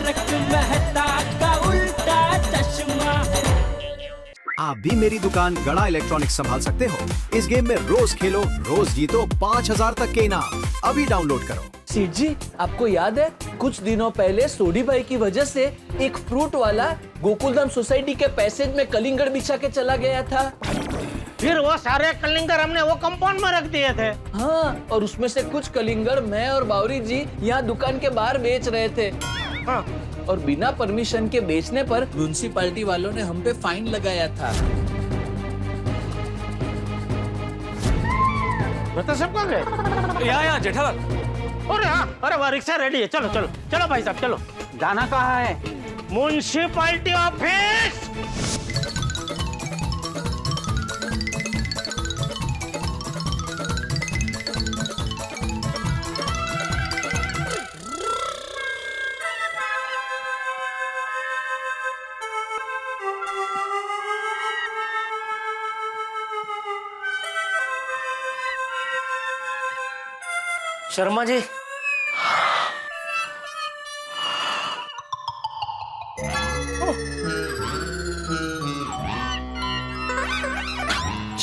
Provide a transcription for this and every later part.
तारक मेहता का उल्टा चश्मा। आप भी मेरी दुकान गड़ा इलेक्ट्रॉनिक्स संभाल सकते हो। इस गेम में रोज खेलो, रोज जीतो 5,000 तक के इनाम। अभी डाउनलोड करो। सेठ जी, आपको याद है कुछ दिनों पहले सोडी भाई की वजह से एक फ्रूट वाला गोकुलधाम सोसाइटी के पैसेज में कलिंगड़ बिछा के चला गया था। फिर वो सारे कलिंगर हमने वो कंपाउंड में रख दिए थे। हाँ, और उसमें से कुछ कलिंगड़ मैं और बावरी जी यहाँ दुकान के बाहर बेच रहे थे। हाँ। और बिना परमिशन के बेचने पर म्युनिसिपैलिटी वालों ने हम पे फाइन लगाया था। बता सब कहाँ गए? यहाँ जेठालाल। अरे हाँ, अरे वह रिक्शा रेडी है, चलो चलो चलो भाई साहब चलो। जाना कहाँ है? Municipality office. शर्मा जी,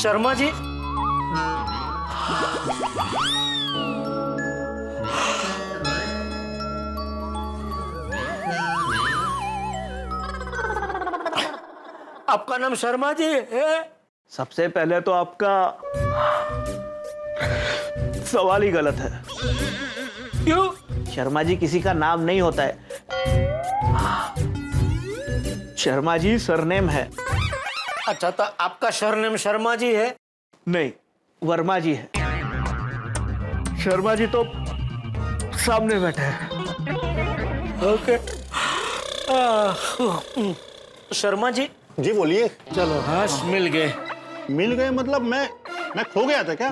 शर्मा जी, आपका नाम शर्मा जी है? सबसे पहले तो आपका सवाल ही गलत है। क्यों? शर्मा जी किसी का नाम नहीं होता है। शर्मा जी सरनेम है। अच्छा, तो आपका सरनेम शर्मा जी है? नहीं, वर्मा जी है। शर्मा जी तो सामने बैठे हैं। ओके। शर्मा जी, जी बोलिए। चलो हाश मिल गए। मिल गए मतलब मैं खो गया था क्या?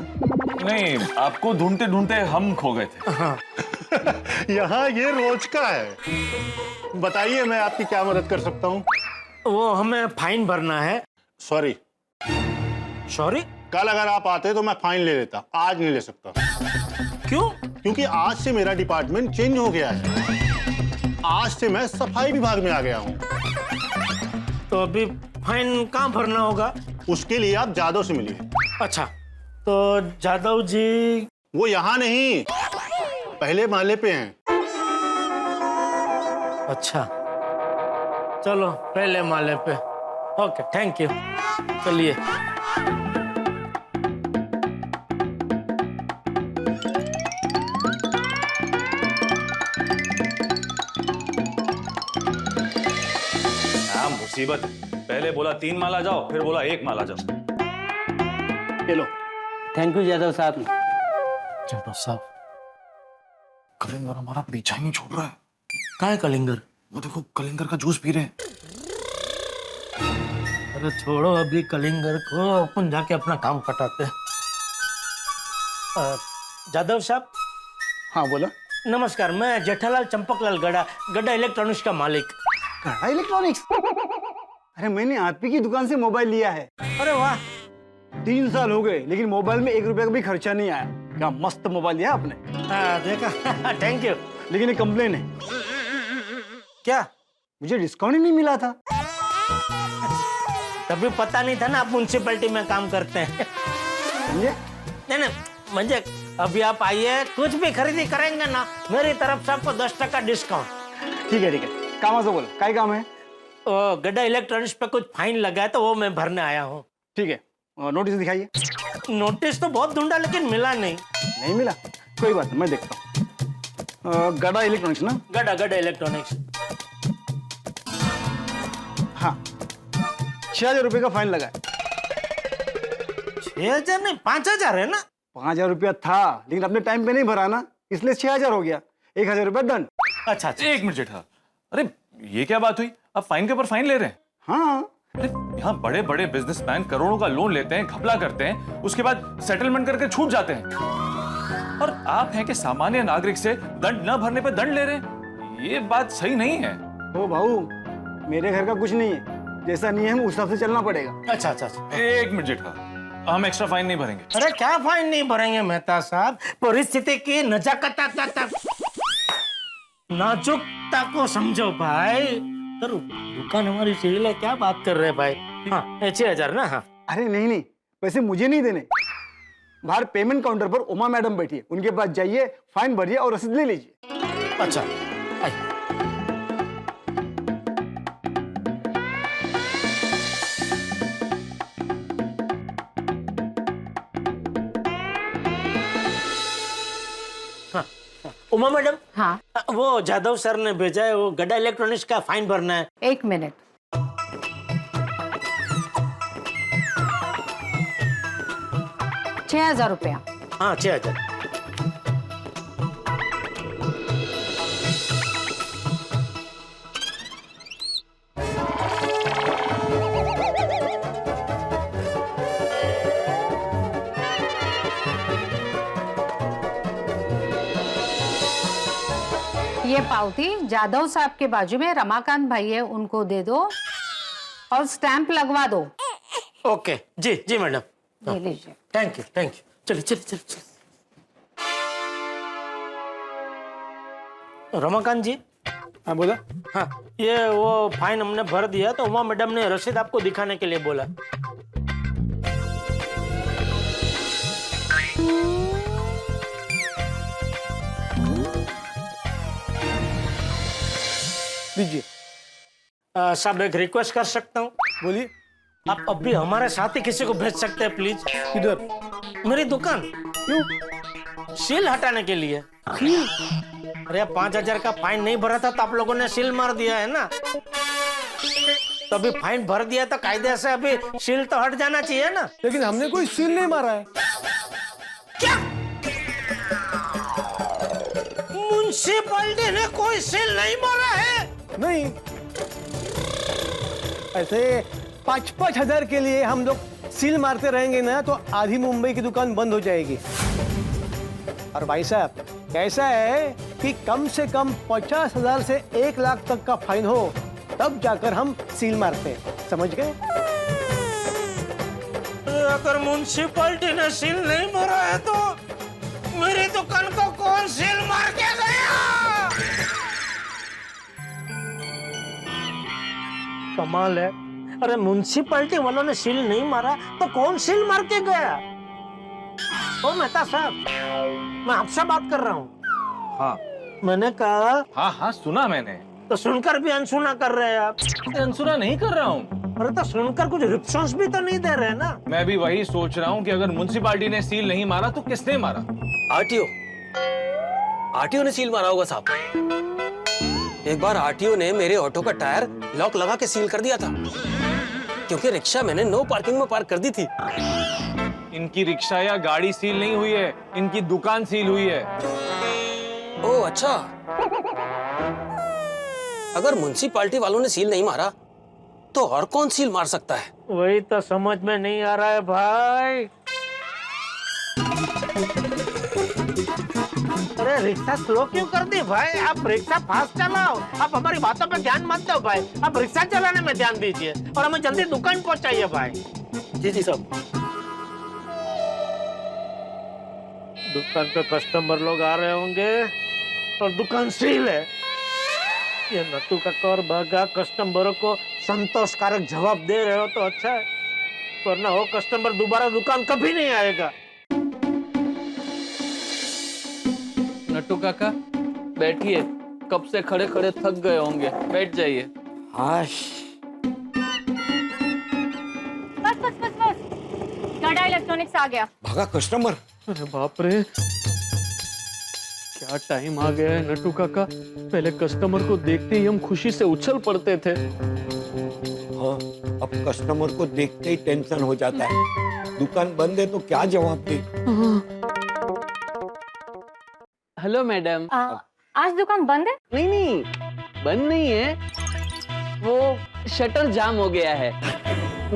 नहीं, आपको ढूंढते ढूंढते हम खो गए थे। यहाँ ये रोज का है। बताइए मैं आपकी क्या मदद कर सकता हूँ? वो हमें फाइन भरना है। सॉरी। सॉरी? कल अगर आप आते तो मैं फाइन ले लेता, आज नहीं ले सकता। क्यों? क्योंकि आज से मेरा डिपार्टमेंट चेंज हो गया है। आज से मैं सफाई विभाग में आ गया हूँ। तो अभी फाइन कहाँ भरना होगा? उसके लिए आप जादव से मिलिए। अच्छा, तो जादव जी वो यहाँ नहीं, पहले महले पे हैं। अच्छा, चलो पहले माले पे। Okay, thank you. चलिए। मुसीबत, पहले बोला 3 माला जाओ, फिर बोला 1 माला जाओ। चलो। थैंक यू यादव साहब। जादव साहब, कलिंगर हमारा पीछा ही नहीं छोड़ रहा है। कहाँ है कलिंगर? वो देखो, कलिंगर का जूस पी रहे हैं। अरे छोड़ो अभी कलिंगर को, अपन जाके अपना काम पटाते हैं। जादव साहब। हाँ बोला। नमस्कार, मैं जेठालाल चंपकलाल गड़ा, गड़ा इलेक्ट्रॉनिक्स का मालिक। गड़ा इलेक्ट्रॉनिक्स? अरे मैंने आप ही की दुकान से मोबाइल लिया है। अरे वाह, 3 साल हो गए लेकिन मोबाइल में 1 रुपया का भी खर्चा नहीं आया। क्या मस्त मोबाइल लिया आपने। देखा। Thank you. लेकिन एक कंप्लेन है। क्या? मुझे डिस्काउंट ही नहीं मिला था। तभी पता नहीं था ना आप म्युनिसिपैलिटी में काम करते हैं। समझे? नहीं, मुझे अभी आप आइए, कुछ भी खरीदी करेंगे ना, मेरी तरफ से आपको 10% डिस्काउंट। ठीक है। काम से बोलो, क्या काम है? गड्ढा इलेक्ट्रॉनिक्स पे कुछ फाइन लगा है तो वो मैं भरने आया हूँ। ठीक है, नोटिस दिखाइए। नोटिस तो बहुत ढूंढा लेकिन मिला नहीं। नहीं मिला? कोई बात नहीं, मैं देखता हूँ। गड़ा इलेक्ट्रॉनिक्स ना? गड्ढा इलेक्ट्रॉनिक्स। हाँ, 6,000 रुपये का फाइन लगा है। 6,000 नहीं, 5,000 है ना? 5,000 रुपया था लेकिन अपने टाइम पे नहीं भरा ना, इसलिए 6,000 हो गया। 1,000 रुपया दंड। अच्छा। 1 मिनट जेठा, अरे ये क्या बात हुई? आप फाइन के ऊपर फाइन ले रहे हैं? हाँ। अरे यहाँ बड़े बड़े बिजनेसमैन करोड़ों का लोन लेते हैं, घपला करते हैं, उसके बाद सेटलमेंट करके छूट जाते हैं, और आप हैं कि सामान्य नागरिक से दंड न भरने पे दंड ले रहे हैं। ये बात सही नहीं है। ओ भाऊ, मेरे घर का कुछ नहीं है, जैसा नियम उस हिसाब से चलना पड़ेगा। अच्छा। 1 मिनट जेठा, हम एक्स्ट्रा फाइन नहीं भरेंगे। अरे क्या फाइन नहीं भरेंगे मेहता साहब, परिस्थिति की नजाकत। नाजुकता को समझो भाई। तर दुकान हमारी सेल है, क्या बात कर रहे हैं भाई? हाँ 6,000 ना। हाँ अरे नहीं नहीं, वैसे मुझे नहीं देने। बाहर पेमेंट काउंटर पर उमा मैडम बैठी है, उनके पास जाइए, फाइन भरिए और रसीद ले लीजिए। अच्छा आइए। हाँ, उमा मैडम, हाँ वो जादव सर ने भेजा है, वो गड्ढा इलेक्ट्रॉनिक्स का फाइन भरना है। 1 मिनट। ₹6,000। हाँ 6,000। ये पावती जादव साहब के बाजू में रमाकांत भाई है, उनको दे दो और स्टैंप लगवा दो। ओके जी जी मैडम। ले लीजिए। Thank you thank you. चलिए चलिए चलिए। रमाकांत जी। हाँ बोला। हाँ ये वो फाइन हमने भर दिया, तो उमा मैडम ने रसीद आपको दिखाने के लिए बोला। दीजिए। साहब एक रिक्वेस्ट कर सकता हूँ? बोलिए। आप अभी हमारे साथ ही किसी को भेज सकते हैं प्लीज? किधर? मेरी दुकान। क्यों? सील हटाने के लिए। अरे 5,000 का फाइन नहीं भरा था तो आप लोगों ने सील मार दिया है ना, तो अभी फाइन भर दिया तो कायदे से अभी सील तो हट जाना चाहिए ना। लेकिन हमने कोई सील नहीं मारा है। क्या? म्युनिसिपैलिटी ने कोई सील नहीं मारा है? नहीं, ऐसे 5-5 हजार के लिए हम लोग सील मारते रहेंगे ना तो आधी मुंबई की दुकान बंद हो जाएगी। और भाई साहब कैसा है कि कम से कम 50,000 से 1 लाख तक का फाइन हो तब जाकर हम सील मारते हैं, समझ गए? अगर म्युनिसिपैलिटी ने सील नहीं मारा है तो मेरी दुकान को कौन सील मार के गया? कमाल है। अरे म्युनिसिपैलिटी वालों ने सील नहीं मारा तो कौन सील मार के गया? ओ मेहता साहब, मैं आपसे बात कर रहा हूँ। हाँ मैंने कहा। हाँ हाँ सुना मैंने। तो सुनकर भी अनसुना कर रहे हैं आप? अनसुना नहीं कर रहा हूँ। अरे तो सुनकर कुछ रिस्पॉन्स भी तो नहीं दे रहे ना। मैं भी वही सोच रहा हूँ कि अगर म्युनिसिपैलिटी ने सील नहीं मारा तो किसने मारा? आरटीओ ने सील मारा होगा साहब। एक बार आरटीओ ने मेरे ऑटो का टायर लॉक लगा के सील कर दिया था, क्योंकि रिक्शा मैंने नो पार्किंग में पार्क कर दी थी। इनकी रिक्शा या गाड़ी सील नहीं हुई है, इनकी दुकान सील हुई है। ओह अच्छा, अगर म्युनिसिपैलिटी वालों ने सील नहीं मारा तो और कौन सील मार सकता है? वही तो समझ में नहीं आ रहा है भाई। अरे रिक्शा स्लो क्यों कर दी भाई? आप रिक्शा फास्ट चलाओ, आप हमारी बातों पे ध्यान मत दो भाई। आप रिक्शा चलाने में ध्यान दीजिए और हमें जल्दी दुकान पहुंचाइए भाई। जी जी साहब। दुकान पे कस्टमर लोग आ रहे होंगे और दुकान सील है। ये नट्टू काका और भागा कस्टमरों को संतोषकारक जवाब दे रहे हो तो अच्छा है, वरना वो कस्टमर दोबारा दुकान कभी नहीं आएगा। नट्टू काका बैठिए, कब से खड़े खड़े थक गए होंगे, बैठ जाइए। बस बस बस बस, गड्ढा इलेक्ट्रॉनिक्स आ गया। भागा कस्टमर। अरे बाप रे, क्या टाइम आ गया है नट्टू काका। पहले कस्टमर को देखते ही हम खुशी से उछल पड़ते थे। हाँ, अब कस्टमर को देखते ही टेंशन हो जाता है। दुकान बंद है तो क्या जवाब दे? Hello madam. आज दुकान बंद है? नहीं, बंद नहीं है, वो शटर जाम हो गया है।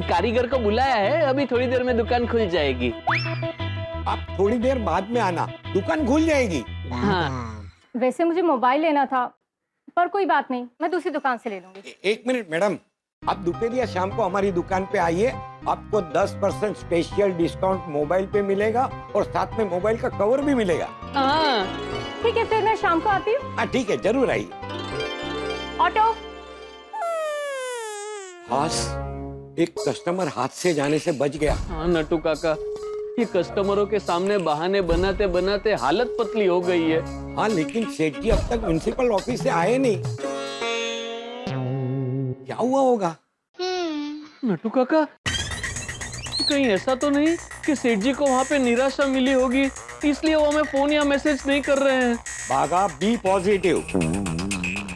कारीगर को बुलाया है, अभी थोड़ी देर में दुकान खुल जाएगी। आप थोड़ी देर बाद में आना, दुकान खुल जाएगी। हाँ। वैसे मुझे मोबाइल लेना था, पर कोई बात नहीं, मैं दूसरी दुकान से ले लूंगी। 1 मिनट मैडम, आप दोपहर या शाम को हमारी दुकान पे आइए, आपको 10% स्पेशल डिस्काउंट मोबाइल पे मिलेगा और साथ में मोबाइल का कवर भी मिलेगा। हाँ। ठीक है, फिर मैं शाम को आती हूँ। हाँ ठीक है, जरूर आइए। ऑटो। बॉस, एक कस्टमर हाथ से जाने से बच गया। हाँ नट्टू काका, ये कस्टमरों के सामने बहाने बनाते बनाते हालत पतली हो गई है। हाँ लेकिन सेठ जी अब तक म्युनिसिपल ऑफिस से आए नहीं, क्या हुआ होगा? नट्टू काका, कहीं ऐसा तो नहीं कि सेठ जी को वहाँ पे निराशा मिली होगी, इसलिए वो हमें फोन या मैसेज नहीं कर रहे हैं। बागा, बी पॉजिटिव।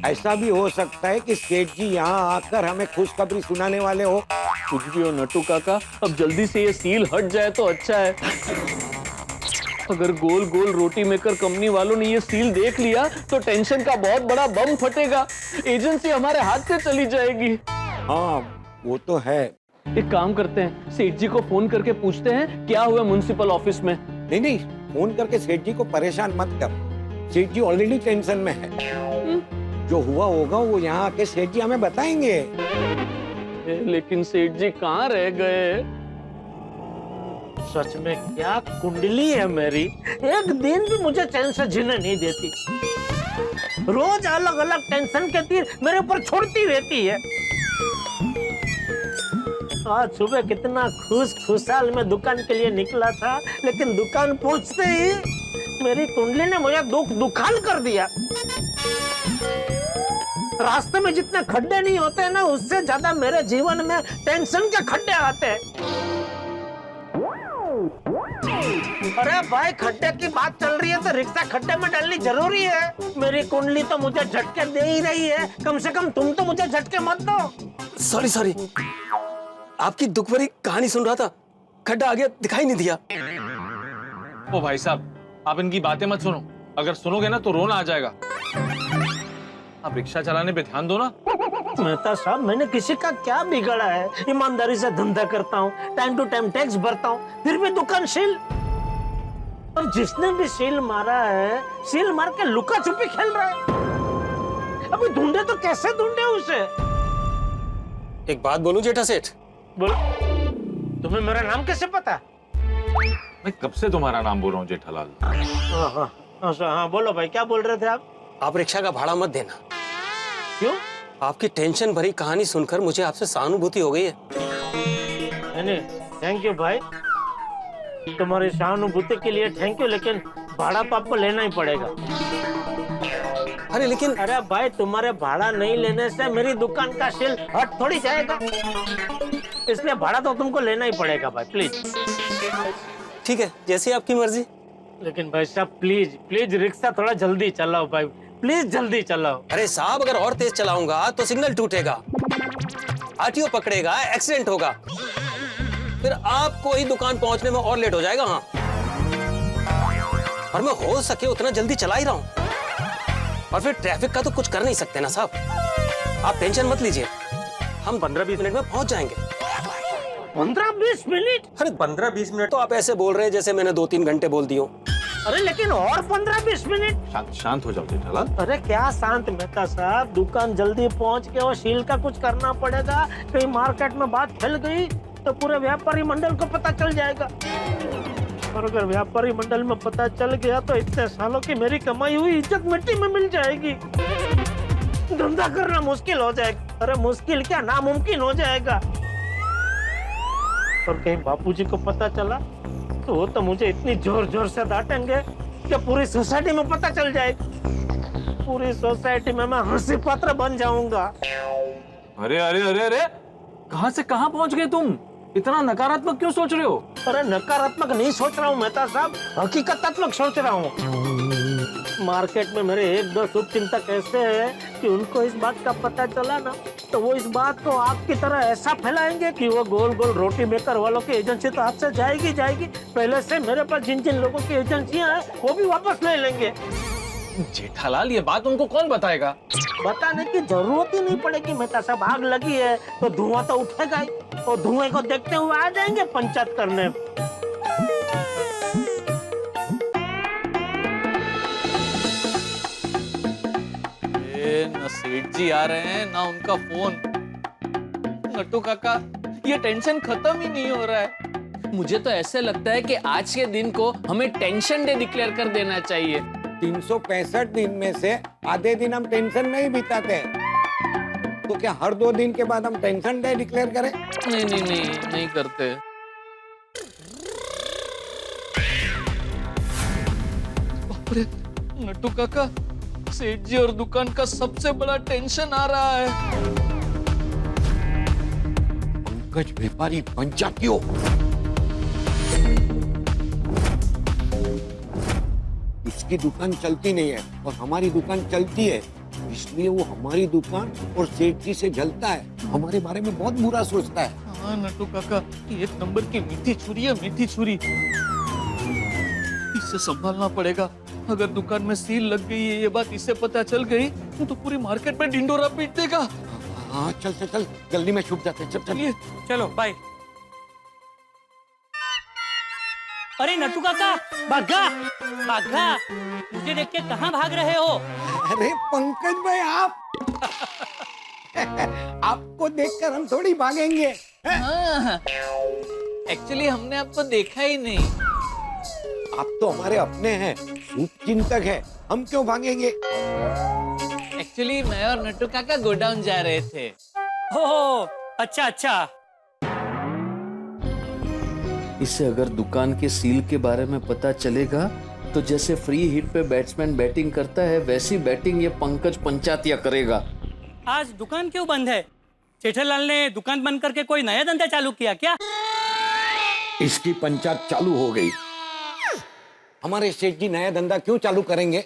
ऐसा भी हो सकता है कि सेठ जी यहाँ आकर हमें खुशखबरी सुनाने वाले हो। कुछ भी हो नट्टू काका, अब जल्दी से ये सील हट जाए तो अच्छा है। अगर गोल गोल रोटी मेकर कंपनी वालों ने ये सील देख लिया तो टेंशन का बहुत बड़ा बम फटेगा, एजेंसी हमारे हाथ से चली जाएगी। हाँ वो तो है। एक काम करते हैं, सेठ जी को फोन करके पूछते हैं क्या हुआ म्युनिसिपल ऑफिस में। नहीं नहीं, फोन करके सेठ जी को परेशान मत कर, सेठ जी ऑलरेडी टेंशन में है। जो हुआ होगा वो यहाँ आके सेठ जी हमें बताएंगे। लेकिन सेठ जी कहाँ रह गए? सच में क्या कुंडली है मेरी, एक दिन भी मुझे चैन से जीने नहीं देती। रोज अलग अलग टेंशन के तीर मेरे ऊपर छोड़ती रहती है। आज सुबह कितना खुशहाल मैं दुकान के लिए निकला था, लेकिन दुकान पहुंचते ही मेरी कुंडली ने मुझे दुखाल कर दिया। रास्ते में जितने खड्डे नहीं होते हैं ना, उससे ज्यादा मेरे जीवन में टेंशन के खड्डे आते हैं। अरे भाई, खड्डे की बात चल रही है तो रिक्शा खड्डे में डालनी जरूरी है। मेरी कुंडली तो मुझे झटके दे ही रही है, कम से कम तुम तो मुझे झटके मत दो। सॉरी, आपकी दुख भरी कहानी सुन रहा था, खड्डा आ गया, दिखाई नहीं दिया। ओ भाई साहब, आप इनकी बातें मत सुनो, अगर सुनोगे ना तो रोना आ जाएगा। आप रिक्शा चलाने पे ध्यान दो ना। मेहता साहब, मैंने किसी का क्या बिगाड़ा है? ईमानदारी से धंधा करता हूँ, टाइम टू टाइम टैक्स भरता हूँ, फिर भी दुकान सील। और जिसने भी सील मारा है, सील मार के लुका छुपी खेल रहा है। अभी ढूंढे तो कैसे ढूंढे उसे? एक बात बोलूं जेठा सेठ? बोलो। तुम्हें मेरा नाम कैसे पता? मैं कब से तुम्हारा नाम बोल रहा हूँ जेठालाल। हाँ बोलो भाई, क्या बोल रहे थे आप? आप रिक्शा का भाड़ा मत देना। क्यों? आपकी टेंशन भरी कहानी सुनकर मुझे आपसे सहानुभूति हो गई है। नहीं, थैंक यू भाई, तुम्हारी सहानुभूति के लिए थैंक यू, लेकिन भाड़ा तो आपको लेना ही पड़ेगा। अरे लेकिन अरे भाई, तुम्हारे भाड़ा नहीं लेने से मेरी दुकान का सेल हट थोड़ी जाएगा, इसलिए भाड़ा तो तुमको लेना ही पड़ेगा भाई, प्लीज। ठीक है, जैसी आपकी मर्जी। लेकिन भाई साहब प्लीज रिक्शा थोड़ा जल्दी चलाओ भाई, प्लीज जल्दी चलाओ। अरे साहब, अगर और तेज चलाऊंगा तो सिग्नल टूटेगा, आरटीओ पकड़ेगा, एक्सीडेंट होगा, फिर आपको ही दुकान पहुंचने में और लेट हो जाएगा। हाँ, और मैं हो सके उतना जल्दी चला ही रहा हूं, और फिर ट्रैफिक का तो कुछ कर नहीं सकते ना साहब। आप टेंशन मत लीजिए, हम 15-20 मिनट में पहुंच जाएंगे। 15-20 मिनट? अरे 15-20 मिनट तो आप ऐसे बोल रहे हैं जैसे मैंने 2-3 घंटे बोल दियो। अरे लेकिन और 15-20 मिनट? शांत हो जाओ जेठालाल। अरे क्या शांत मेहता साहब, दुकान जल्दी पहुंच के और सील का कुछ करना पड़ेगा। कहीं मार्केट में बात फैल गई तो पूरे व्यापारी मंडल को पता चल जाएगा, और अगर व्यापारी मंडल में पता चल गया तो इतने सालों की मेरी कमाई हुई इज्जत मिट्टी में मिल जाएगी, धंधा करना मुश्किल हो जाएगा। अरे मुश्किल क्या, नामुमकिन हो जाएगा। और कहीं बापूजी को पता चला तो वो तो मुझे इतनी जोर से डांटेंगे कि पूरी सोसाइटी में पता चल जाएगा। पूरी सोसाइटी में मैं हंसी पात्र बन जाऊंगा। अरे अरे अरे अरे, कहां से कहां पहुंच गए तुम? इतना नकारात्मक क्यों सोच रहे हो? अरे नकारात्मक नहीं सोच रहा हूँ मेहता साहब, हकीकतात्मक सोच रहा हूँ। मार्केट में मेरे 1-2 शुभ चिंतक ऐसे हैं कि उनको इस बात का पता चला ना तो वो इस बात को आग की तरह ऐसा फैलाएंगे कि वो गोल गोल रोटी मेकर वालों की एजेंसी तो हाथ से जाएगी। पहले से मेरे पास जिन लोगों की एजेंसियां हैं वो भी वापस ले लेंगे। जेठालाल, ये बात उनको कौन बताएगा? बताने की जरूरत ही नहीं पड़ेगी मेहता साहब, आग लगी है तो धुआं तो उठेगा ही, और धुएं को देखते हुए आ जाएंगे पंचायत करने। न सेठ जी आ रहे हैं ना उनका फोन। नट्टू काका, ये टेंशन खत्म ही नहीं हो रहा है। मुझे तो ऐसे लगता है कि आज के दिन को हमें टेंशन डे डिक्लेयर कर देना चाहिए। 365 दिन में से आधे दिन हम टेंशन में ही बिताते हैं। तो क्या हर 2 दिन के बाद हम टेंशन डे डिक्लेयर करें? नहीं करते। बाप रे, नट्टू काका, सेठ जी और दुकान का सबसे बड़ा टेंशन आ रहा है। पंकज व्यापारी पंचायतियों, इसकी दुकान चलती नहीं है और हमारी दुकान चलती है, इसलिए वो हमारी दुकान और सेठ जी से जलता है, हमारे बारे में बहुत बुरा सोचता है। हाँ नट्टू काका, एक नंबर की मीठी छुरी है, मीठी छुरी। इससे संभालना पड़ेगा। अगर दुकान में सील लग गई है, ये बात इसे पता चल गई तो पूरी मार्केट में ढिंडोरा पीट देगा। हाँ चल चल चल, जल्दी में छुप जाते हैं। चल चलिए, चलो बाय। अरे नट्टू काका, भागा भागा, मुझे देख के कहाँ भाग रहे हो? अरे पंकज भाई, आप आपको देखकर हम थोड़ी भागेंगे। एक्चुअली हमने आपको देखा ही नहीं। आप तो हमारे अपने हैं, शुभचिंतक है, हम क्यों भागेंगे? एक्चुअली मैं और नट्टू काका गोडाउन जा रहे थे। हो अच्छा अच्छा। इससे अगर दुकान के सील के बारे में पता चलेगा तो जैसे फ्री हिट पे बैट्समैन बैटिंग करता है, वैसी बैटिंग ये पंकज पंचायतिया करेगा। आज दुकान क्यों बंद है? जेठालाल ने दुकान बंद करके कोई नया धंधा चालू किया क्या? इसकी पंचायत चालू हो गई। हमारे सेठ जी नया धंधा क्यों चालू करेंगे?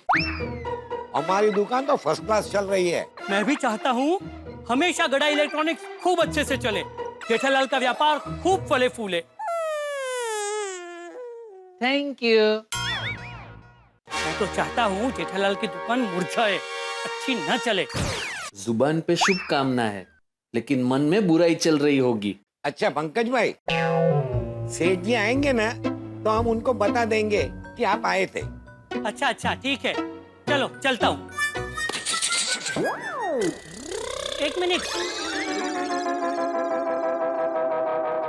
हमारी दुकान तो फर्स्ट क्लास चल रही है। मैं भी चाहता हूँ हमेशा गड़ा इलेक्ट्रॉनिक्स खूब अच्छे से चले, जेठालाल का व्यापार खूब फले फूले। Thank you. मैं तो चाहता हूँ जेठालाल की दुकान मुरझाए, अच्छी न चले। जुबान पे शुभ कामना है, लेकिन मन में बुराई चल रही होगी। अच्छा पंकज भाई, सेठ जी आएंगे ना तो हम उनको बता देंगे कि आप आए थे। अच्छा अच्छा ठीक है, चलो चलता हूँ। एक मिनट,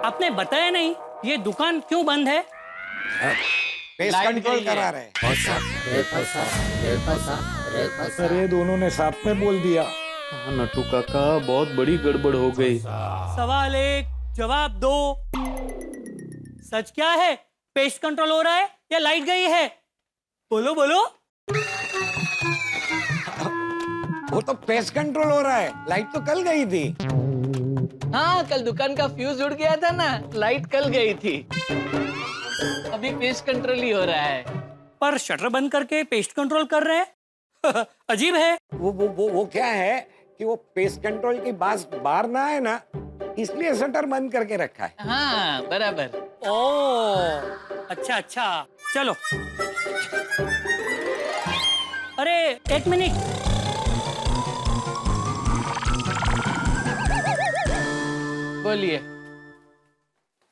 आपने बताया नहीं ये दुकान क्यों बंद है? पेस्ट कंट्रोल करा रहे हैं। अरे दोनों ने साथ में बोल दिया। हाँ नट्टू काका, बहुत बड़ी गड़बड़ हो गई। सवाल एक, जवाब दो। सच क्या है? पेस्ट कंट्रोल हो रहा है या लाइट गई है? बोलो बोलो। वो तो पेस्ट कंट्रोल हो रहा है, लाइट तो कल गई थी। हाँ, कल दुकान का फ्यूज उड़ गया था ना, लाइट कल गई थी। अभी पेस्ट कंट्रोल ही हो रहा है। पर शटर बंद करके पेस्ट कंट्रोल कर रहे हैं। अजीब है। वो क्या है कि वो पेस्ट कंट्रोल की बात बाहर ना है ना, इसलिए शटर बंद करके रखा है। हाँ बराबर। ओ अच्छा अच्छा, चलो। अरे एक मिनट, बोलिए।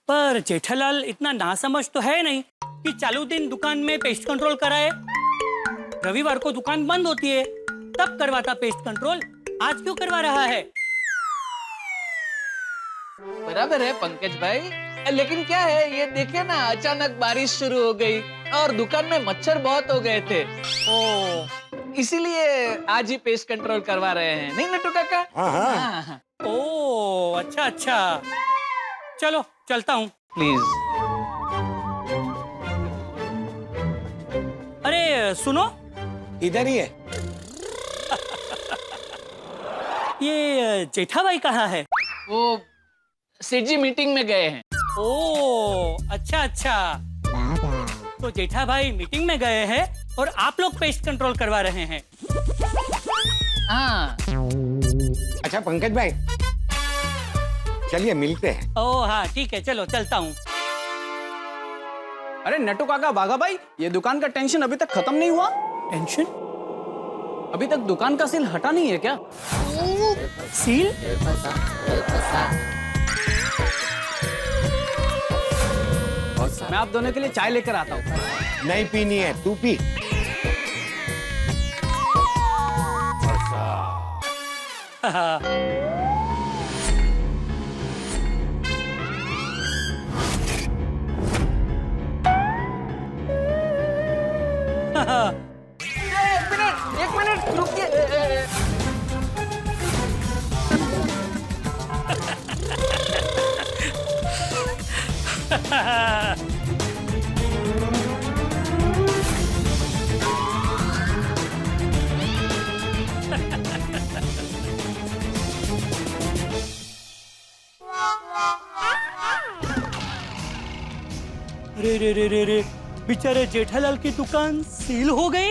पर जेठालाल इतना नासमझ तो है नहीं कि चालू दिन दुकान में पेस्ट कंट्रोल कराए। रविवार को दुकान बंद होती है तब करवाता पेस्ट कंट्रोल, आज क्यों करवा रहा है? बराबर है पंकज भाई, लेकिन क्या है ये देखिए ना, अचानक बारिश शुरू हो गई और दुकान में मच्छर बहुत हो गए थे। ओ इसीलिए आज ही पेस्ट कंट्रोल करवा रहे हैं, नहीं नट्टू काका? हाँ। ओ अच्छा अच्छा, चलो चलता हूँ। प्लीज। अरे सुनो, इधर ही है। ये जेठा भाई कहाँ है? वो सेठ जी मीटिंग में गए हैं। ओ अच्छा अच्छा, तो जेठा भाई मीटिंग में गए हैं और आप लोग पेस्ट कंट्रोल करवा रहे हैं। हाँ। अच्छा पंकज भाई, चलिए मिलते हैं। ओ हाँ ठीक है, चलो चलता हूँ। अरे नट्टू काका, बाघा भाई, ये दुकान का टेंशन अभी तक खत्म नहीं हुआ? टेंशन? अभी तक दुकान का सील हटा नहीं है क्या? सील? मैं आप दोनों के लिए चाय लेकर आता हूँ। नहीं पीनी है, तू पी। रे रे रे रे रे, बेचारे जेठालाल की दुकान सील हो गई।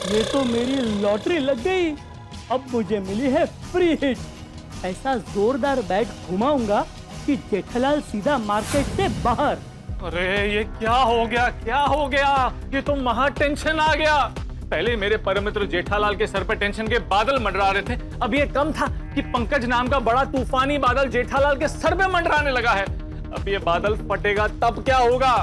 ये तो मेरी लॉटरी लग गई। अब मुझे मिली है फ्री हिट। ऐसा जोरदार बैट घुमाऊंगा कि जेठालाल सीधा मार्केट से बाहर। अरे ये क्या हो गया, क्या हो गया? ये तो महा टेंशन आ गया। पहले मेरे परम मित्र जेठालाल के सर पर टेंशन के बादल मंडरा रहे थे, अब ये कम था कि पंकज नाम का बड़ा तूफानी बादल जेठालाल के सर पे मंडराने लगा है। अब ये बादल फटेगा तब क्या होगा?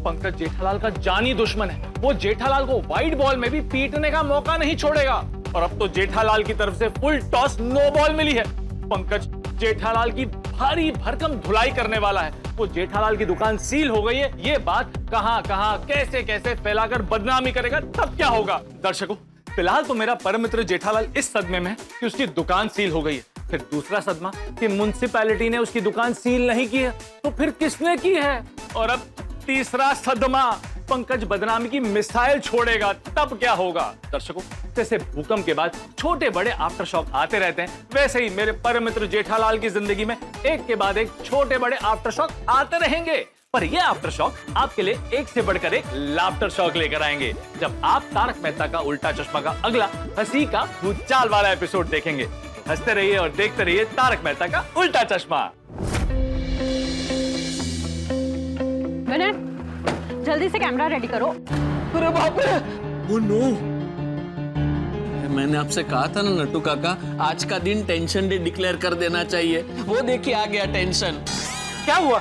पंकज जेठालाल का जानी दुश्मन है, वो जेठालाल को वाइड बॉल में भी पीटने का मौका नहीं छोड़ेगा। और अब तो जेठालाल की तरफ से फुल टॉस नो बॉल मिली है। पंकज जेठालाल की भारी भरकम धुलाई करने वाला है। वो जेठालाल की दुकान सील हो गई है, ये बात कहां कहां कैसे कैसे फैलाकर बदनामी करेगा, तब क्या होगा? दर्शकों, फिलहाल तो मेरा परम मित्र जेठालाल इस सदमे में है कि उसकी दुकान सील हो गई है। फिर दूसरा सदमा कि म्युनिसिपैलिटी ने उसकी दुकान सील नहीं की है, तो फिर किसने की है? और अब तीसरा सदमा, पंकज बदनामी की मिसाइल छोड़ेगा, तब क्या होगा? दर्शकों, जैसे भूकंप के बाद छोटे बड़े आफ्टर शॉक आते रहते हैं, वैसे ही मेरे परम मित्र जेठालाल की जिंदगी में एक के बाद एक छोटे बड़े आफ्टर शॉक आते रहेंगे। पर ये आफ्टर शॉक आपके लिए एक से बढ़कर एक लाफ्टर शॉक लेकर आएंगे, जब आप तारक मेहता का उल्टा चश्मा का अगला हंसी का भूचाल वाला एपिसोड देखेंगे। हंसते रहिए और देखते रहिए तारक मेहता का उल्टा चश्मा। जल्दी से कैमरा रेडी करो। अरे बाप रे! Oh no! मैंने आपसे कहा था ना नट्टू काका, आज का दिन टेंशन डे डिक्लेयर कर देना चाहिए। वो देखिए आ गया टेंशन। क्या हुआ?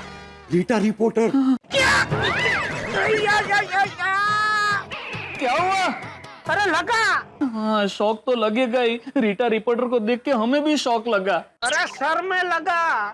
रीटा रिपोर्टर। क्या हुआ? अरे लगा। हाँ, शौक तो लगेगा ही। रीटा रिपोर्टर को देख के हमें भी शौक लगा। अरे सर में लगा।